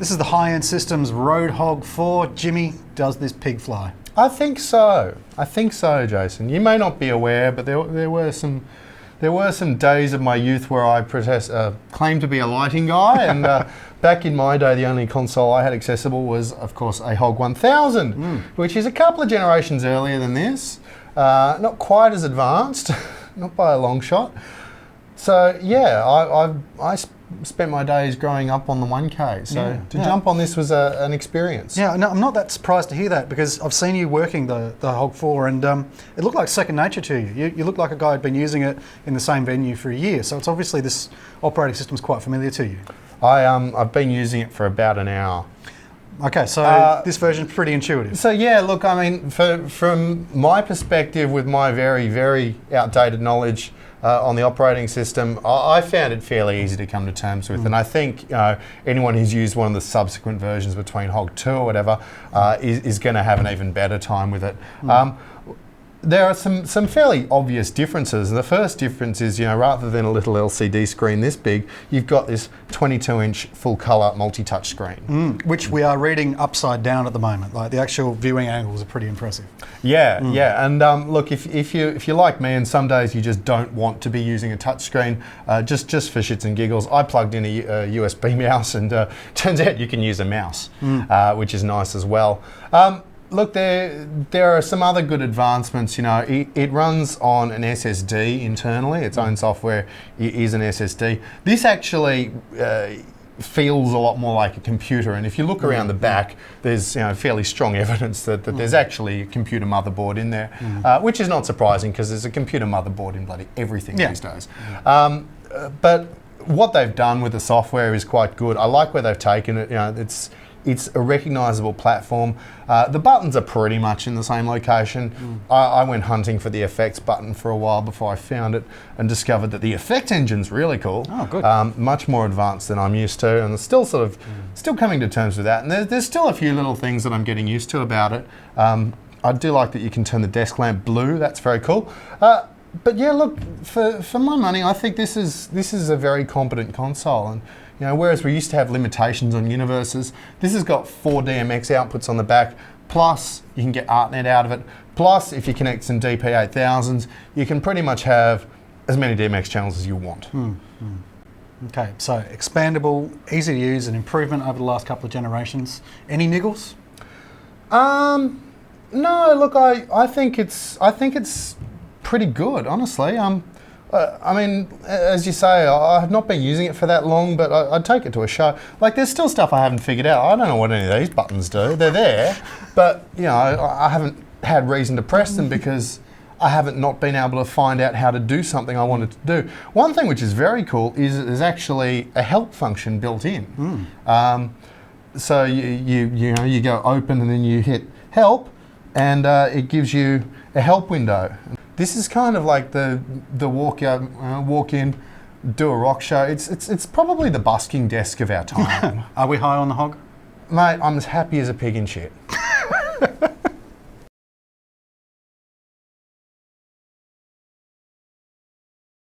This is the High End Systems RoadHog4. Jimmy, does this pig fly? I think so. I think so, Jason. You may not be aware, but there were some days of my youth where I claimed to be a lighting guy, and back in my day, the only console I had accessible was, of course, a Hog 1000, which is a couple of generations earlier than this. Not quite as advanced, not by a long shot. So yeah, I spent my days growing up on the 1K, so to jump on this was an experience. Yeah, no, I'm not that surprised to hear that, because I've seen you working the Hog 4, and it looked like second nature to you. You look like a guy who'd been using it in the same venue for a year, so it's obviously this operating system's quite familiar to you. I've been using it for about an hour. Okay, so this version's pretty intuitive. So yeah, look, I mean, from my perspective, with my very, very outdated knowledge on the operating system, I found it fairly easy to come to terms with, and I think anyone who's used one of the subsequent versions between Hog 2 or whatever is going to have an even better time with it. There are some fairly obvious differences. The first difference is, rather than a little LCD screen this big, you've got this 22-inch full-colour multi-touch screen. Which we are reading upside down at the moment. Like, the actual viewing angles are pretty impressive. Yeah, yeah. And look, if you're like me, and some days you just don't want to be using a touch screen, just for shits and giggles, I plugged in a USB mouse, and turns out you can use a mouse, which is nice as well. Look, there are some other good advancements. It runs on an SSD internally. Its own software is an SSD. This actually feels a lot more like a computer. And if you look around the back, there's fairly strong evidence that there's actually a computer motherboard in there, which is not surprising, because there's a computer motherboard in bloody everything these days. But what they've done with the software is quite good. I like where they've taken it. It's a recognisable platform. The buttons are pretty much in the same location. I went hunting for the effects button for a while before I found it, and discovered that the effect engine's really cool. Oh, good. Much more advanced than I'm used to, and still still coming to terms with that. And there's still a few little things that I'm getting used to about it. I do like that you can turn the desk lamp blue. That's very cool. But yeah, look, for my money, I think this is a very competent console. And whereas we used to have limitations on universes, this has got 4 Dmx outputs on the back, plus you can get ArtNet out of it, plus if you connect some DP8000s, you can pretty much have as many Dmx channels as you want. Okay, so expandable, easy to use, an improvement over the last couple of generations. Any niggles? No, look, I think it's pretty good, honestly. I mean, as you say, I have not been using it for that long, but I'd take it to a show. Like, there's still stuff I haven't figured out. I don't know what any of these buttons do. They're there, but I haven't had reason to press them, because I haven't not been able to find out how to do something I wanted to do. One thing which is very cool is there's actually a help function built in. So you go open, and then you hit help, and it gives you a help window. This is kind of like the walk in, do a rock show. It's probably the busking desk of our time. Are we high on the hog? Mate, I'm as happy as a pig in shit.